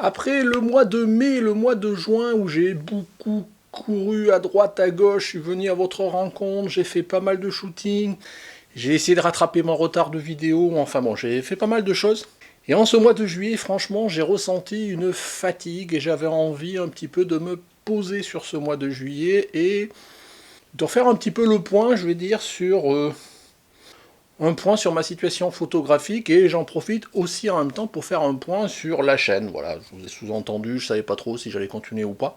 Après le mois de mai, le mois de juin, où j'ai beaucoup couru à droite, à gauche, je suis venu à votre rencontre, j'ai fait pas mal de shooting, j'ai essayé de rattraper mon retard de vidéo, enfin bon, j'ai fait pas mal de choses. Et en ce mois de juillet, franchement, j'ai ressenti une fatigue et j'avais envie un petit peu de me poser sur ce mois de juillet et de refaire un petit peu le point, je vais dire, sur un point sur ma situation photographique, et j'en profite aussi en même temps pour faire un point sur la chaîne. Voilà, je vous ai sous-entendu, je savais pas trop si j'allais continuer ou pas.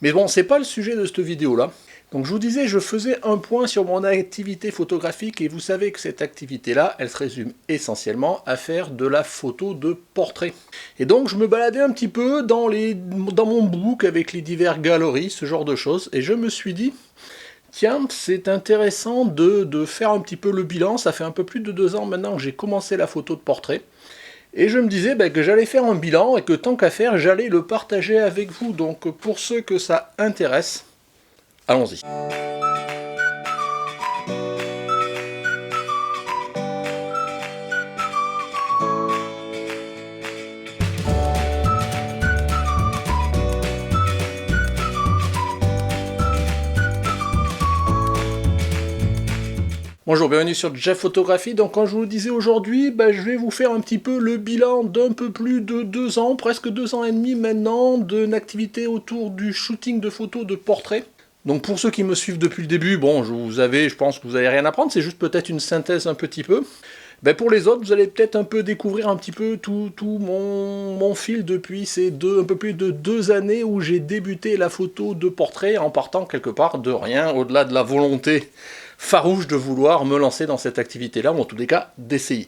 Mais bon, c'est pas le sujet de cette vidéo-là. Donc je vous disais, je faisais un point sur mon activité photographique, et vous savez que cette activité-là, elle se résume essentiellement à faire de la photo de portrait. Et donc je me baladais un petit peu dans mon book avec les divers galeries, ce genre de choses, et je me suis dit, tiens, c'est intéressant de faire un petit peu le bilan. Ça fait un peu plus de 2 ans maintenant que j'ai commencé la photo de portrait. Et je me disais que j'allais faire un bilan et que tant qu'à faire, j'allais le partager avec vous. Donc pour ceux que ça intéresse, allons-y. Bonjour, bienvenue sur Jeff Photographie. Donc comme je vous le disais aujourd'hui, je vais vous faire un petit peu le bilan d'un peu plus de 2 ans, presque 2 ans et demi maintenant, d'une activité autour du shooting de photos de portrait. Donc pour ceux qui me suivent depuis le début, bon, je pense que vous n'avez rien à prendre, c'est juste peut-être une synthèse un petit peu. Pour les autres, vous allez peut-être un peu découvrir un petit peu tout mon fil depuis ces un peu plus de 2 années où j'ai débuté la photo de portrait en partant quelque part de rien, au-delà de la volonté farouche de vouloir me lancer dans cette activité-là, ou en tous les cas, d'essayer.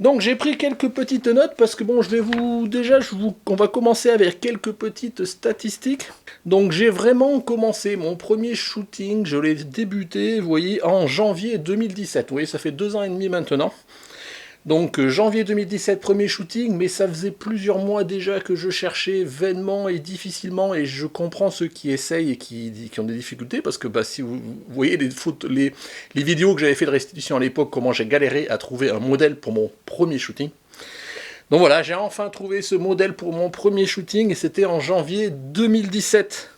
Donc j'ai pris quelques petites notes parce que bon, on va commencer avec quelques petites statistiques. Donc j'ai vraiment commencé mon premier shooting, je l'ai débuté, vous voyez, en janvier 2017. Vous voyez, ça fait 2 ans et demi maintenant. Donc janvier 2017, premier shooting, mais ça faisait plusieurs mois déjà que je cherchais vainement et difficilement, et je comprends ceux qui essayent et qui ont des difficultés, parce que si vous voyez les vidéos que j'avais fait de restitution à l'époque, comment j'ai galéré à trouver un modèle pour mon premier shooting. Donc voilà, j'ai enfin trouvé ce modèle pour mon premier shooting, et c'était en janvier 2017.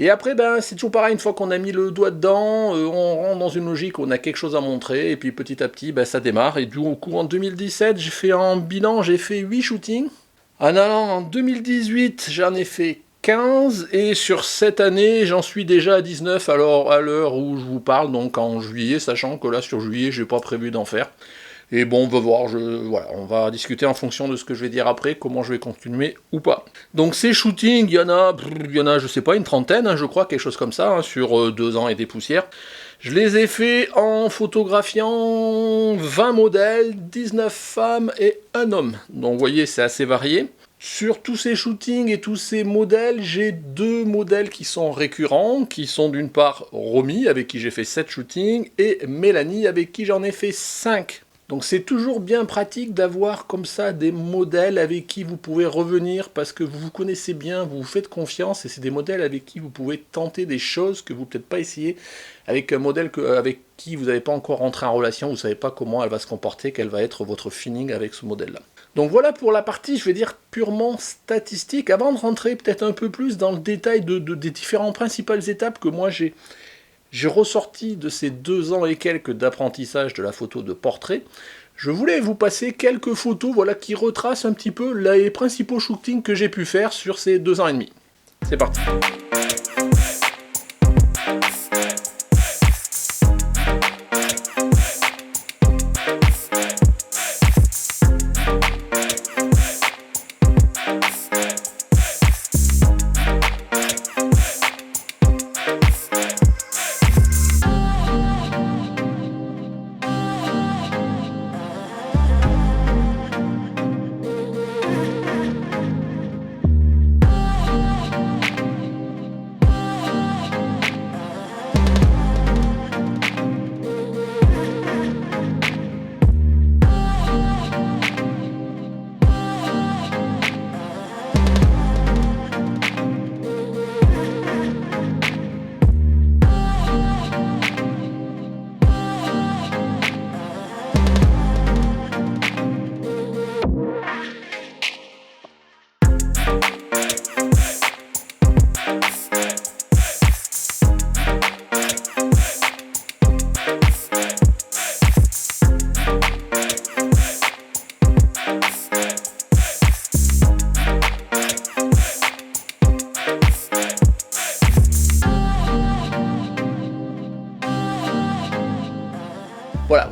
Et après, c'est toujours pareil, une fois qu'on a mis le doigt dedans, on rentre dans une logique, on a quelque chose à montrer, et puis petit à petit, ça démarre. Et du coup, en 2017, j'ai fait un bilan, j'ai fait 8 shootings. En 2018, j'en ai fait 15, et sur cette année, j'en suis déjà à 19, alors à l'heure où je vous parle, donc en juillet, sachant que là, sur juillet, j'ai pas prévu d'en faire. Et bon, on va voir, voilà, on va discuter en fonction de ce que je vais dire après, comment je vais continuer ou pas. Donc ces shootings, il y en a, je sais pas, une trentaine, je crois, quelque chose comme ça, sur 2 ans et des poussières. Je les ai faits en photographiant 20 modèles, 19 femmes et 1 homme. Donc vous voyez, c'est assez varié. Sur tous ces shootings et tous ces modèles, j'ai 2 modèles qui sont récurrents, qui sont d'une part Romy, avec qui j'ai fait 7 shootings, et Mélanie, avec qui j'en ai fait 5. Donc c'est toujours bien pratique d'avoir comme ça des modèles avec qui vous pouvez revenir parce que vous vous connaissez bien, vous vous faites confiance, et c'est des modèles avec qui vous pouvez tenter des choses que vous peut-être pas essayé avec un modèle avec qui vous n'avez pas encore rentré en relation, vous ne savez pas comment elle va se comporter, quel va être votre feeling avec ce modèle-là. Donc voilà pour la partie, je vais dire, purement statistique. Avant de rentrer peut-être un peu plus dans le détail des différentes principales étapes que moi j'ai ressorti de ces 2 ans et quelques d'apprentissage de la photo de portrait, je voulais vous passer quelques photos qui retracent un petit peu les principaux shootings que j'ai pu faire sur ces 2 ans et demi. C'est parti.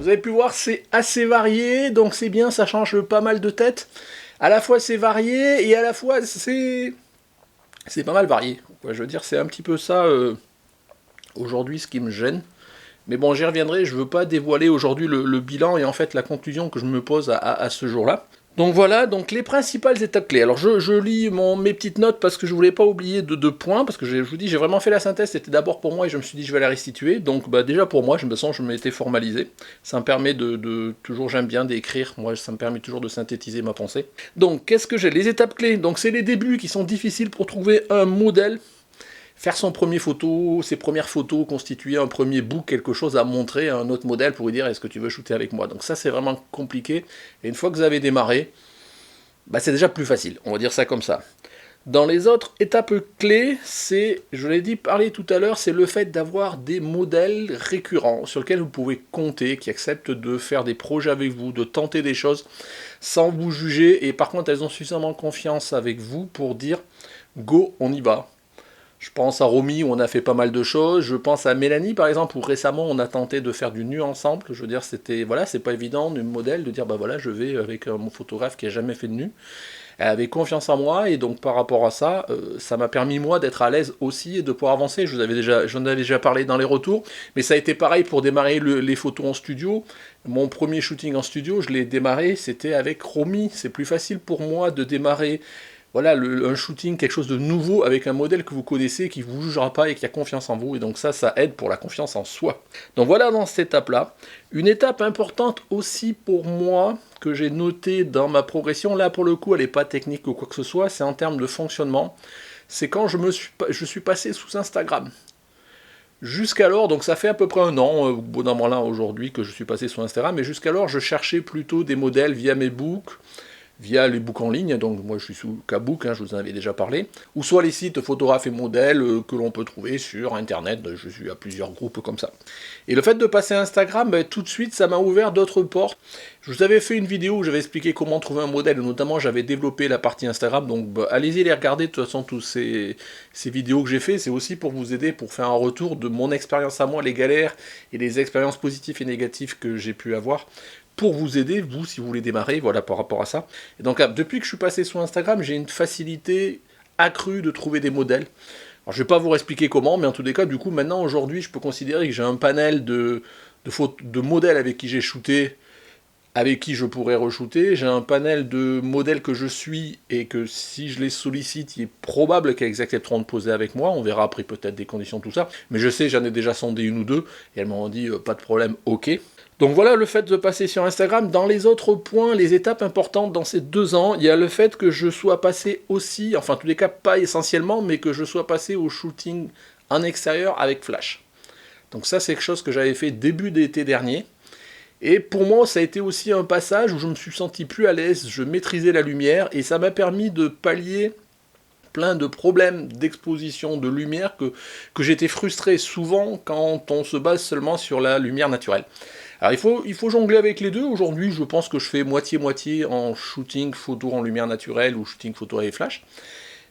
Vous avez pu voir, c'est assez varié, donc c'est bien, ça change pas mal de têtes. À la fois c'est varié, et à la fois c'est pas mal varié. Je veux dire, c'est un petit peu ça aujourd'hui ce qui me gêne. Mais bon, j'y reviendrai, je veux pas dévoiler aujourd'hui le bilan et en fait la conclusion que je me pose à ce jour-là. Donc voilà, donc les principales étapes clés. Alors je lis mes petites notes parce que je voulais pas oublier de 2 points, parce que je vous dis, j'ai vraiment fait la synthèse, c'était d'abord pour moi et je me suis dit je vais la restituer. Donc bah, déjà pour moi, je me sens, je m'étais formalisé. Ça me permet toujours, j'aime bien d'écrire, moi ça me permet toujours de synthétiser ma pensée. Donc qu'est-ce que j'ai? Les étapes clés, donc c'est les débuts qui sont difficiles pour trouver un modèle. Faire son premier photo, ses premières photos, constituer un premier book, quelque chose à montrer à un autre modèle pour lui dire est-ce que tu veux shooter avec moi. Donc ça c'est vraiment compliqué, et une fois que vous avez démarré, bah, c'est déjà plus facile, on va dire ça comme ça. Dans les autres étapes clés, c'est, je l'ai dit, parlé tout à l'heure, c'est le fait d'avoir des modèles récurrents sur lesquels vous pouvez compter, qui acceptent de faire des projets avec vous, de tenter des choses sans vous juger, et par contre elles ont suffisamment confiance avec vous pour dire go, on y va. Je pense à Romy où on a fait pas mal de choses, je pense à Mélanie par exemple où récemment on a tenté de faire du nu ensemble, je veux dire c'était, voilà, c'est pas évident du modèle de dire bah voilà je vais avec mon photographe qui a jamais fait de nu. Elle avait confiance en moi et donc par rapport à ça, ça m'a permis moi d'être à l'aise aussi et de pouvoir avancer. J'en avais déjà parlé dans les retours, mais ça a été pareil pour démarrer les photos en studio. Mon premier shooting en studio, je l'ai démarré, c'était avec Romy. C'est plus facile pour moi de démarrer voilà, un shooting, quelque chose de nouveau avec un modèle que vous connaissez, qui ne vous jugera pas et qui a confiance en vous. Et donc ça aide pour la confiance en soi. Donc voilà dans cette étape-là. Une étape importante aussi pour moi, que j'ai notée dans ma progression, là pour le coup elle n'est pas technique ou quoi que ce soit, c'est en termes de fonctionnement. C'est quand je suis passé sous Instagram. Jusqu'alors, donc ça fait à peu près un an, au bout d'un moment là aujourd'hui, que je suis passé sous Instagram, mais jusqu'alors je cherchais plutôt des modèles via mes books, via les books en ligne, donc moi je suis sous Kabook, je vous en avais déjà parlé, ou soit les sites photographes et modèles que l'on peut trouver sur internet, je suis à plusieurs groupes comme ça. Et le fait de passer à Instagram, tout de suite ça m'a ouvert d'autres portes. Je vous avais fait une vidéo où j'avais expliqué comment trouver un modèle, et notamment j'avais développé la partie Instagram, donc allez-y les regarder, de toute façon tous ces vidéos que j'ai fait, c'est aussi pour vous aider, pour faire un retour de mon expérience à moi, les galères et les expériences positives et négatives que j'ai pu avoir, pour vous aider, vous, si vous voulez démarrer, voilà, par rapport à ça. Et donc, depuis que je suis passé sur Instagram, j'ai une facilité accrue de trouver des modèles. Alors, je ne vais pas vous expliquer comment, mais en tous les cas, du coup, maintenant, aujourd'hui, je peux considérer que j'ai un panel de modèles avec qui j'ai shooté, avec qui je pourrais re-shooter. J'ai un panel de modèles que je suis, et que si je les sollicite, il est probable qu'elles accepteront de poser avec moi. On verra après peut-être des conditions, tout ça. Mais je sais, j'en ai déjà sondé une ou deux, et elles m'ont dit, pas de problème, ok. Donc voilà le fait de passer sur Instagram. Dans les autres points, les étapes importantes dans ces 2 ans, il y a le fait que je sois passé aussi, enfin en tous les cas pas essentiellement, mais que je sois passé au shooting en extérieur avec flash. Donc ça c'est quelque chose que j'avais fait début d'été dernier. Et pour moi ça a été aussi un passage où je me suis senti plus à l'aise, je maîtrisais la lumière et ça m'a permis de pallier plein de problèmes d'exposition de lumière que j'étais frustré souvent quand on se base seulement sur la lumière naturelle. Alors il faut jongler avec les deux. Aujourd'hui, je pense que je fais moitié-moitié en shooting photo en lumière naturelle ou shooting photo avec flash.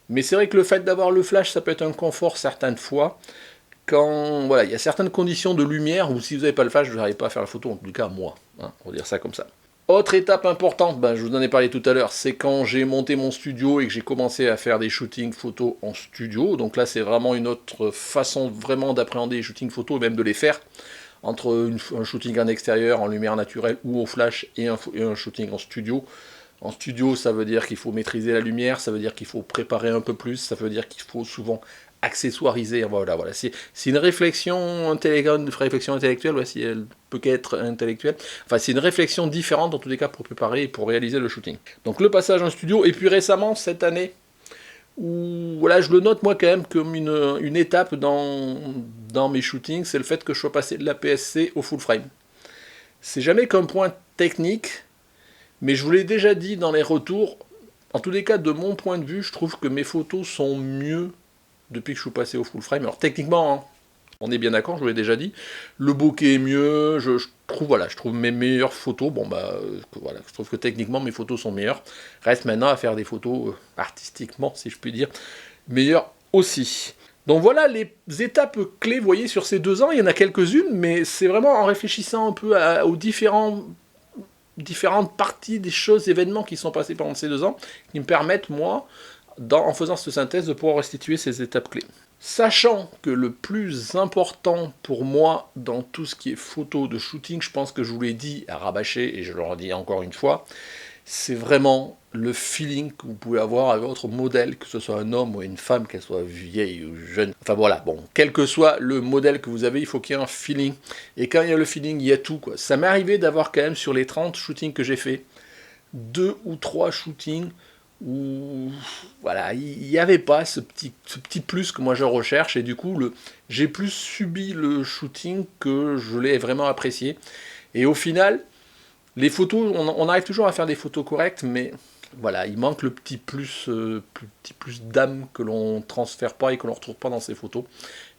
Mais c'est vrai que le fait d'avoir le flash, ça peut être un confort certaines fois. Quand voilà, il y a certaines conditions de lumière où si vous n'avez pas le flash, vous n'arrivez pas à faire la photo, en tout cas moi. On va dire ça comme ça. Autre étape importante, je vous en ai parlé tout à l'heure, c'est quand j'ai monté mon studio et que j'ai commencé à faire des shootings photos en studio. Donc là, c'est vraiment une autre façon vraiment d'appréhender les shootings photos et même de les faire. Entre un shooting en extérieur, en lumière naturelle ou au flash et un shooting en studio. En studio, ça veut dire qu'il faut maîtriser la lumière, ça veut dire qu'il faut préparer un peu plus, ça veut dire qu'il faut souvent accessoiriser. Voilà. C'est une réflexion intellectuelle, si elle peut qu'être intellectuelle. Enfin, c'est une réflexion différente dans tous les cas pour préparer et pour réaliser le shooting. Donc le passage en studio, et puis récemment, cette année, où voilà, je le note moi quand même comme une étape dans mes shootings, c'est le fait que je sois passé de la PSC au full frame. C'est jamais qu'un point technique, mais je vous l'ai déjà dit dans les retours, en tous les cas de mon point de vue, je trouve que mes photos sont mieux depuis que je suis passé au full frame. Alors techniquement, on est bien d'accord, je vous l'ai déjà dit, le bokeh est mieux, je trouve mes meilleures photos, je trouve que techniquement mes photos sont meilleures. Reste maintenant à faire des photos artistiquement, si je puis dire, meilleures aussi. Donc voilà les étapes clés, vous voyez, sur ces 2 ans, il y en a quelques-unes, mais c'est vraiment en réfléchissant un peu aux différentes parties des choses, événements qui sont passés pendant ces 2 ans, qui me permettent, moi, en faisant cette synthèse, de pouvoir restituer ces étapes clés. Sachant que le plus important pour moi dans tout ce qui est photo de shooting, je pense que je vous l'ai dit à rabâcher, et je le redis encore une fois, c'est vraiment le feeling que vous pouvez avoir avec votre modèle, que ce soit un homme ou une femme, qu'elle soit vieille ou jeune. Enfin voilà, bon, quel que soit le modèle que vous avez, il faut qu'il y ait un feeling. Et quand il y a le feeling, il y a tout, quoi. Ça m'est arrivé d'avoir quand même, sur les 30 shootings que j'ai fait, 2 ou 3 shootings où voilà, il n'y avait pas ce petit plus que moi je recherche, et du coup j'ai plus subi le shooting que je l'ai vraiment apprécié. Et au final, les photos, on arrive toujours à faire des photos correctes, mais voilà, il manque le petit plus d'âme que l'on transfère pas et que l'on ne retrouve pas dans ces photos.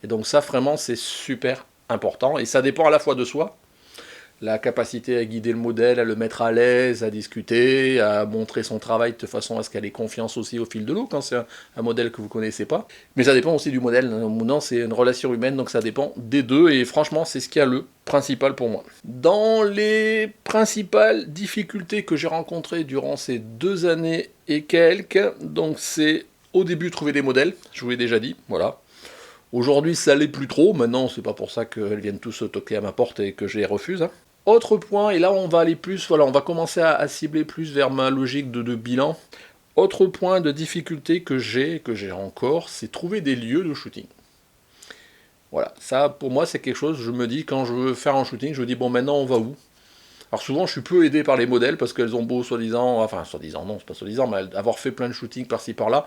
Et donc ça, vraiment, c'est super important, et ça dépend à la fois de soi, la capacité à guider le modèle, à le mettre à l'aise, à discuter, à montrer son travail de façon à ce qu'elle ait confiance aussi au fil de l'eau quand c'est un modèle que vous ne connaissez pas. Mais ça dépend aussi du modèle. Non, c'est une relation humaine, donc ça dépend des deux, et franchement, c'est ce qui a le principal pour moi. Dans les principales difficultés que j'ai rencontrées durant ces 2 années et quelques, donc c'est au début trouver des modèles, je vous l'ai déjà dit, voilà. Aujourd'hui, ça l'est plus trop, maintenant, c'est pas pour ça qu'elles viennent tous toquer à ma porte et que je les refuse, hein. Autre point, et là on va aller plus, voilà, on va commencer à cibler plus vers ma logique de bilan. Autre point de difficulté que j'ai encore, c'est trouver des lieux de shooting. Voilà, ça pour moi c'est quelque chose, je me dis quand je veux faire un shooting, je me dis bon maintenant on va où? Alors souvent je suis peu aidé par les modèles parce qu'elles ont beau soi-disant, enfin soi-disant non, c'est pas soi-disant, mais avoir fait plein de shootings par-ci par-là,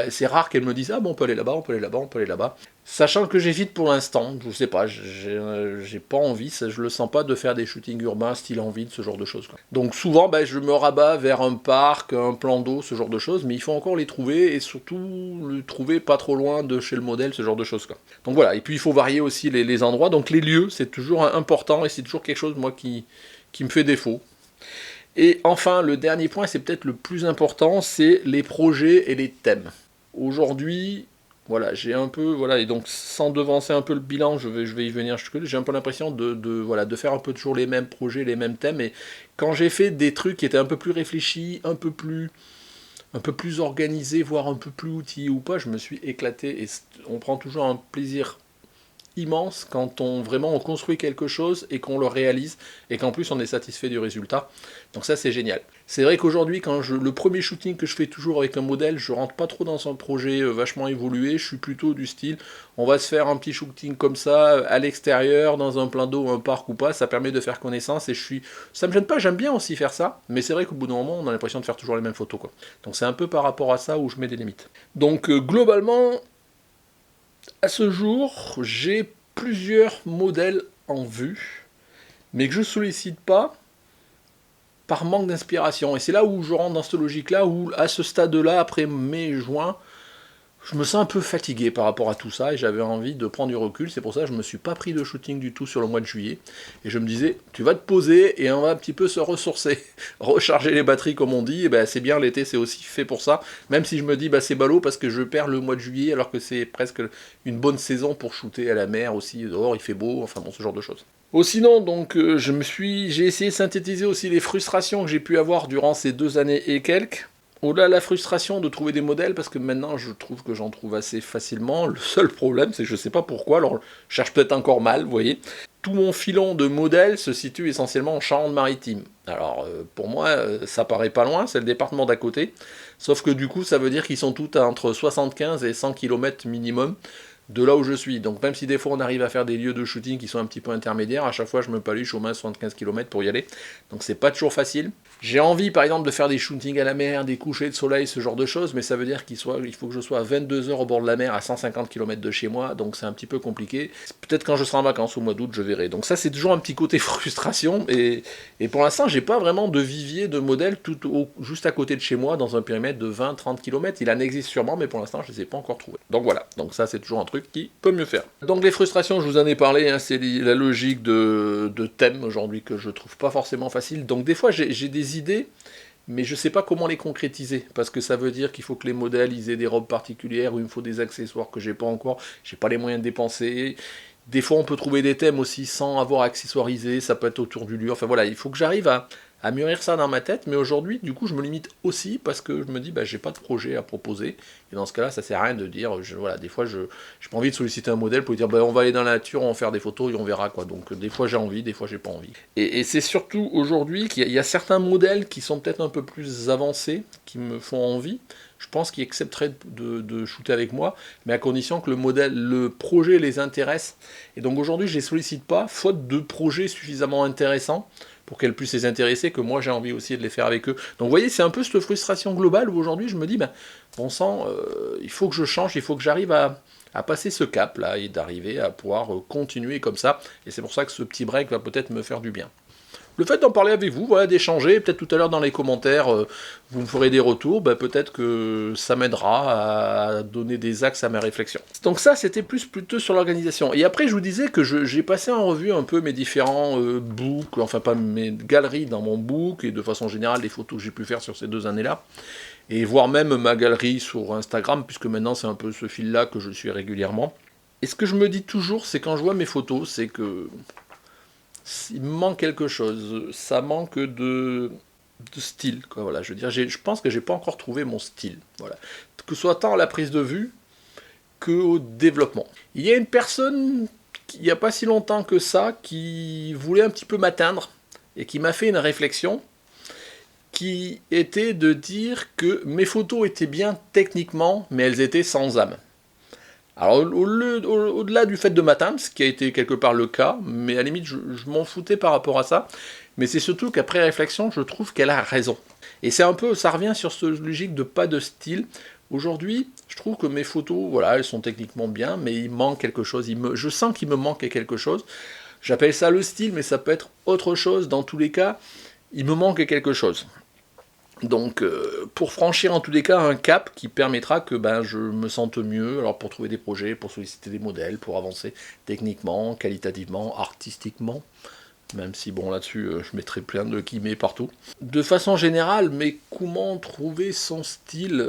c'est rare qu'elles me disent ah bon on peut aller là-bas, on peut aller là-bas, on peut aller là-bas. Sachant que j'évite pour l'instant, je sais pas, j'ai pas envie, je le sens pas de faire des shootings urbains, style en ville, ce genre de choses, quoi. Donc souvent je me rabats vers un parc, un plan d'eau, ce genre de choses, mais il faut encore les trouver, et surtout le trouver pas trop loin de chez le modèle, ce genre de choses, quoi. Donc voilà, et puis il faut varier aussi les endroits, donc les lieux, c'est toujours important, et c'est toujours quelque chose moi qui me fait défaut. Et enfin, le dernier point, c'est peut-être le plus important, c'est les projets et les thèmes. Aujourd'hui, voilà, j'ai un peu, voilà, et donc sans devancer un peu le bilan, je vais y venir jusque-là, j'ai un peu l'impression de faire un peu toujours les mêmes projets, les mêmes thèmes, et quand j'ai fait des trucs qui étaient un peu plus réfléchis, un peu plus organisés, voire un peu plus outillés ou pas, je me suis éclaté, et on prend toujours un plaisir immense quand on construit quelque chose et qu'on le réalise et qu'en plus on est satisfait du résultat. Donc ça c'est génial. C'est vrai qu'aujourd'hui le premier shooting que je fais toujours avec un modèle, je rentre pas trop dans un projet vachement évolué, je suis plutôt du style on va se faire un petit shooting comme ça à l'extérieur, dans un plan d'eau, un parc ou pas, ça permet de faire connaissance et ça me gêne pas, j'aime bien aussi faire ça, mais c'est vrai qu'au bout d'un moment on a l'impression de faire toujours les mêmes photos, quoi. Donc c'est un peu par rapport à ça où je mets des limites. Donc globalement, à ce jour, j'ai plusieurs modèles en vue, mais que je ne sollicite pas par manque d'inspiration. Et c'est là où je rentre dans cette logique-là, où à ce stade-là, après mai-juin, je me sens un peu fatigué par rapport à tout ça, et j'avais envie de prendre du recul. C'est pour ça que je ne me suis pas pris de shooting du tout sur le mois de juillet. Et je me disais, tu vas te poser et on va un petit peu se ressourcer, recharger les batteries comme on dit. Et ben, c'est bien, l'été c'est aussi fait pour ça. Même si je me dis, c'est ballot parce que je perds le mois de juillet alors que c'est presque une bonne saison pour shooter à la mer aussi. Dehors il fait beau, enfin bon, ce genre de choses. Sinon, donc, j'ai essayé de synthétiser aussi les frustrations que j'ai pu avoir durant ces 2 années et quelques. Au-delà de la frustration de trouver des modèles, parce que maintenant je trouve que j'en trouve assez facilement, le seul problème c'est que je sais pas pourquoi, alors je cherche peut-être encore mal, vous voyez. Tout mon filon de modèles se situe essentiellement en Charente-Maritime. Alors pour moi ça paraît pas loin, c'est le département d'à côté, sauf que du coup ça veut dire qu'ils sont tous à entre 75 et 100 km minimum de là où je suis. Donc même si des fois on arrive à faire des lieux de shooting qui sont un petit peu intermédiaires, à chaque fois je me paluche au moins 75 km pour y aller. Donc c'est pas toujours facile. J'ai envie par exemple de faire des shootings à la mer, des couchers de soleil, ce genre de choses, mais ça veut dire il faut que je sois à 22 heures au bord de la mer à 150 km de chez moi, donc c'est un petit peu compliqué. Peut-être quand je serai en vacances au mois d'août, je verrai. Donc ça c'est toujours un petit côté frustration, et pour l'instant j'ai pas vraiment de vivier de modèles juste à côté de chez moi, dans un périmètre de 20-30 km. Il en existe sûrement, mais pour l'instant je les ai pas encore trouvés. Donc voilà, donc ça c'est toujours un truc qui peut mieux faire. Donc les frustrations, je vous en ai parlé, hein, c'est la logique de thème aujourd'hui que je trouve pas forcément facile. Donc des fois j'ai des idées, mais je sais pas comment les concrétiser, parce que ça veut dire qu'il faut que les modèles ils aient des robes particulières, ou il me faut des accessoires que j'ai pas encore, j'ai pas les moyens de dépenser. Des fois on peut trouver des thèmes aussi sans avoir accessoirisé, ça peut être autour du lieu, enfin voilà, il faut que j'arrive à mûrir ça dans ma tête, mais aujourd'hui, du coup, je me limite aussi parce que je me dis, bah, j'ai pas de projet à proposer, et dans ce cas-là, ça sert à rien de dire, voilà, des fois, j'ai pas envie de solliciter un modèle pour lui dire, bah, on va aller dans la nature, on va faire des photos et on verra, quoi. Donc, des fois, j'ai envie, des fois, j'ai pas envie. Et c'est surtout aujourd'hui qu'il y a certains modèles qui sont peut-être un peu plus avancés, qui me font envie. Je pense qu'ils accepteraient de shooter avec moi, mais à condition que le projet les intéresse. Et donc aujourd'hui, je les sollicite pas, faute de projets suffisamment intéressants pour qu'elles puissent les intéresser, que moi j'ai envie aussi de les faire avec eux. Donc vous voyez, c'est un peu cette frustration globale où aujourd'hui je me dis, ben, bon sang, il faut que je change, il faut que j'arrive à passer ce cap là et d'arriver à pouvoir continuer comme ça. Et c'est pour ça que ce petit break va peut-être me faire du bien. Le fait d'en parler avec vous, voilà, d'échanger, peut-être tout à l'heure dans les commentaires, vous me ferez des retours, ben peut-être que ça m'aidera à donner des axes à mes réflexions. Donc ça, c'était plutôt sur l'organisation. Et après, je vous disais que j'ai passé en revue un peu mes différents books, enfin pas mes galeries dans mon book, et de façon générale, les photos que j'ai pu faire sur ces 2 années-là, et voire même ma galerie sur Instagram, puisque maintenant c'est un peu ce fil-là que je suis régulièrement. Et ce que je me dis toujours, c'est quand je vois mes photos, c'est que il me manque quelque chose, ça manque de style, quoi, voilà, je veux dire, je pense que j'ai pas encore trouvé mon style, voilà, que ce soit tant à la prise de vue qu'au développement. Il y a une personne, il n'y a pas si longtemps que ça, qui voulait un petit peu m'atteindre, et qui m'a fait une réflexion, qui était de dire que mes photos étaient bien techniquement, mais elles étaient sans âme. Alors au-delà du fait de m'atteindre, ce qui a été quelque part le cas, mais à la limite je m'en foutais par rapport à ça, mais c'est surtout qu'après réflexion, je trouve qu'elle a raison. Et c'est un peu, ça revient sur cette logique de pas de style. Aujourd'hui, je trouve que mes photos, voilà, elles sont techniquement bien, mais il manque quelque chose, je sens qu'il me manque quelque chose. J'appelle ça le style, mais ça peut être autre chose, dans tous les cas, il me manque quelque chose. Donc, pour franchir en tous les cas un cap qui permettra que je me sente mieux, alors pour trouver des projets, pour solliciter des modèles, pour avancer techniquement, qualitativement, artistiquement, même si bon là-dessus je mettrai plein de guillemets partout. De façon générale, mais comment trouver son style,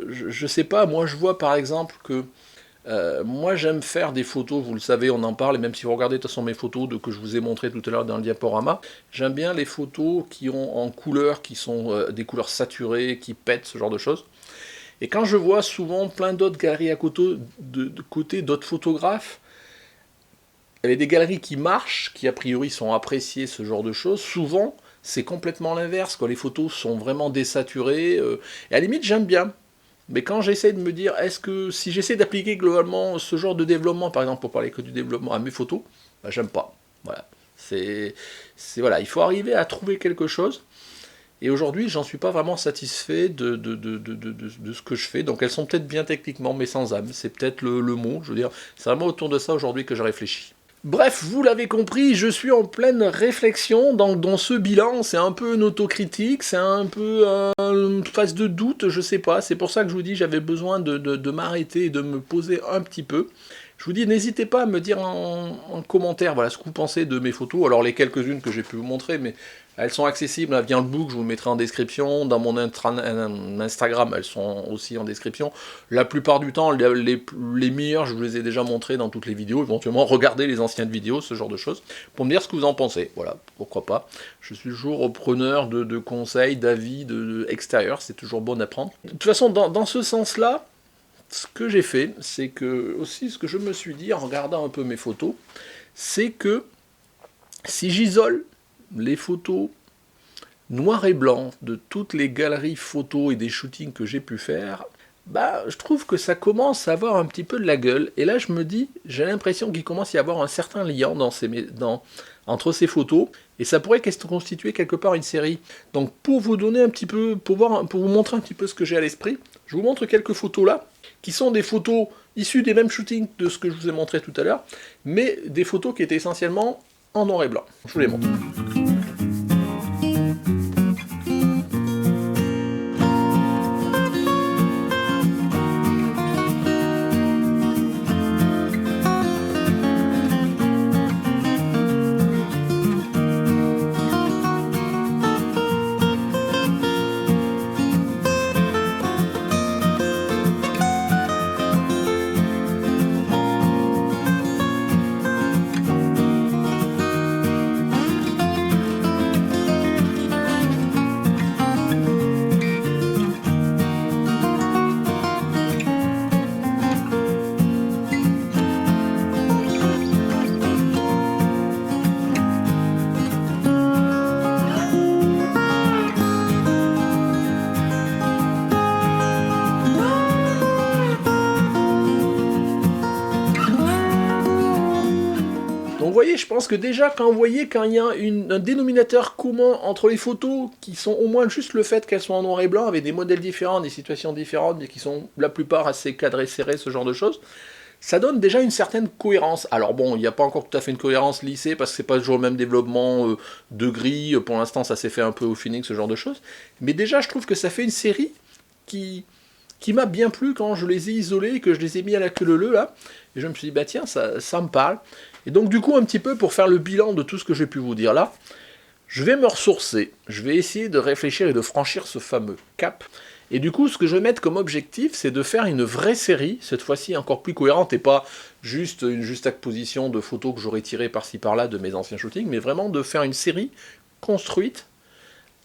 je sais pas, moi je vois par exemple que moi j'aime faire des photos, vous le savez, on en parle, et même si vous regardez de toute façon mes photos que je vous ai montrées tout à l'heure dans le diaporama, j'aime bien les photos qui ont en couleurs, qui sont des couleurs saturées, qui pètent, ce genre de choses. Et quand je vois souvent plein d'autres galeries à côté, de côté d'autres photographes, il y a des galeries qui marchent, qui a priori sont appréciées, ce genre de choses, souvent c'est complètement l'inverse, quand les photos sont vraiment désaturées, et à la limite j'aime bien. Mais quand j'essaie de me dire, est-ce que si j'essaie d'appliquer globalement ce genre de développement, par exemple pour parler que du développement à mes photos, j'aime pas. Voilà. Voilà, il faut arriver à trouver quelque chose. Et aujourd'hui, j'en suis pas vraiment satisfait de ce que je fais. Donc elles sont peut-être bien techniquement, mais sans âme. C'est peut-être le mot. Je veux dire, c'est vraiment autour de ça aujourd'hui que je réfléchis. Bref, vous l'avez compris, je suis en pleine réflexion, dans ce bilan, c'est un peu une autocritique, c'est un peu une phase de doute, je sais pas, c'est pour ça que je vous dis, j'avais besoin de m'arrêter et de me poser un petit peu. Je vous dis, n'hésitez pas à me dire en commentaire, voilà, ce que vous pensez de mes photos, alors les quelques-unes que j'ai pu vous montrer, mais elles sont accessibles via le book, je vous mettrai en description, dans mon Instagram, elles sont aussi en description. La plupart du temps, les meilleures, je vous les ai déjà montrées dans toutes les vidéos, éventuellement regardez les anciennes vidéos, ce genre de choses, pour me dire ce que vous en pensez, voilà, pourquoi pas. Je suis toujours preneur de conseils, d'avis extérieurs, c'est toujours bon d'apprendre. De toute façon, dans ce sens-là, ce que j'ai fait, c'est que, aussi ce que je me suis dit en regardant un peu mes photos, c'est que si j'isole les photos noir et blanc de toutes les galeries photos et des shootings que j'ai pu faire, je trouve que ça commence à avoir un petit peu de la gueule. Et là, je me dis, j'ai l'impression qu'il commence à y avoir un certain lien entre ces photos, et ça pourrait constituer quelque part une série. Donc, pour vous donner un petit peu, pour vous montrer un petit peu ce que j'ai à l'esprit, je vous montre quelques photos là, qui sont des photos issues des mêmes shootings de ce que je vous ai montré tout à l'heure, mais des photos qui étaient essentiellement en noir et blanc. Je vous les montre. voyez, je pense que déjà, quand vous voyez quand il y a un dénominateur commun entre les photos, qui sont au moins juste le fait qu'elles soient en noir et blanc, avec des modèles différents, des situations différentes, mais qui sont la plupart assez cadrées, serrées, ce genre de choses, ça donne déjà une certaine cohérence. Alors bon, il n'y a pas encore tout à fait une cohérence lissée, parce que c'est pas toujours le même développement de gris, pour l'instant ça s'est fait un peu au feeling, ce genre de choses, mais déjà je trouve que ça fait une série qui m'a bien plu quand je les ai isolés, que je les ai mis à la queue leu là, et je me suis dit, bah tiens, ça me parle. Et donc du coup, un petit peu pour faire le bilan de tout ce que j'ai pu vous dire là, je vais me ressourcer, je vais essayer de réfléchir et de franchir ce fameux cap. Et du coup, ce que je vais mettre comme objectif, c'est de faire une vraie série, cette fois-ci encore plus cohérente, et pas juste une juxtaposition de photos que j'aurais tirées par-ci par-là de mes anciens shootings, mais vraiment de faire une série construite,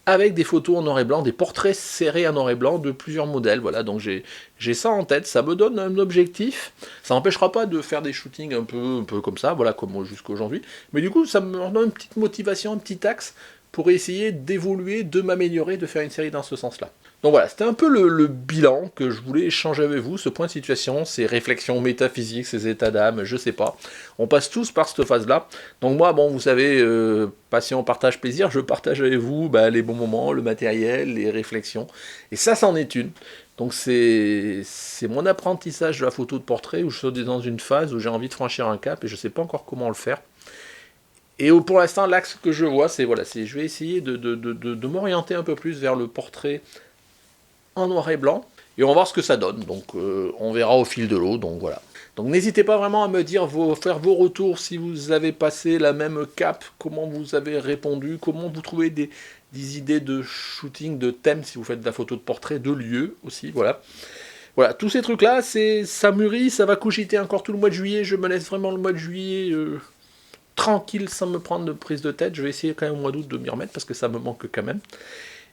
avec des photos en noir et blanc, des portraits serrés en noir et blanc de plusieurs modèles, voilà, donc j'ai ça en tête, ça me donne un objectif, ça n'empêchera pas de faire des shootings un peu comme ça, voilà, comme jusqu'à aujourd'hui, mais du coup, ça me donne une petite motivation, un petit axe, pour essayer d'évoluer, de m'améliorer, de faire une série dans ce sens-là. Donc voilà, c'était un peu le bilan que je voulais échanger avec vous, ce point de situation, ces réflexions métaphysiques, ces états d'âme, je sais pas. On passe tous par cette phase-là. Donc moi, bon, vous savez, passion, partage, plaisir, je partage avec vous les bons moments, le matériel, les réflexions. Et ça, c'en est une. Donc c'est mon apprentissage de la photo de portrait, où je suis dans une phase où j'ai envie de franchir un cap, et je sais pas encore comment le faire. Et pour l'instant, l'axe que je vois, c'est je vais essayer de m'orienter un peu plus vers le portrait en noir et blanc, et on va voir ce que ça donne, donc on verra au fil de l'eau, donc voilà. Donc n'hésitez pas vraiment à me dire, faire vos retours, si vous avez passé la même cap, comment vous avez répondu, comment vous trouvez des idées de shooting, de thèmes, si vous faites de la photo de portrait, de lieux aussi, voilà. Voilà, tous ces trucs-là, ça mûrit, ça va cogiter encore tout le mois de juillet, je me laisse vraiment le mois de juillet tranquille, sans me prendre de prise de tête, je vais essayer quand même au mois d'août de m'y remettre, parce que ça me manque quand même.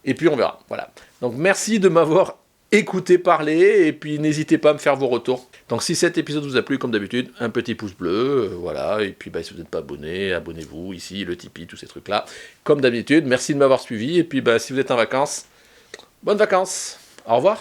Et puis on verra, voilà. Donc merci de m'avoir écouté parler, et puis n'hésitez pas à me faire vos retours. Donc si cet épisode vous a plu, comme d'habitude, un petit pouce bleu, voilà, et puis si vous n'êtes pas abonné, abonnez-vous, ici, le Tipeee, tous ces trucs-là. Comme d'habitude, merci de m'avoir suivi, et puis si vous êtes en vacances, bonnes vacances, au revoir.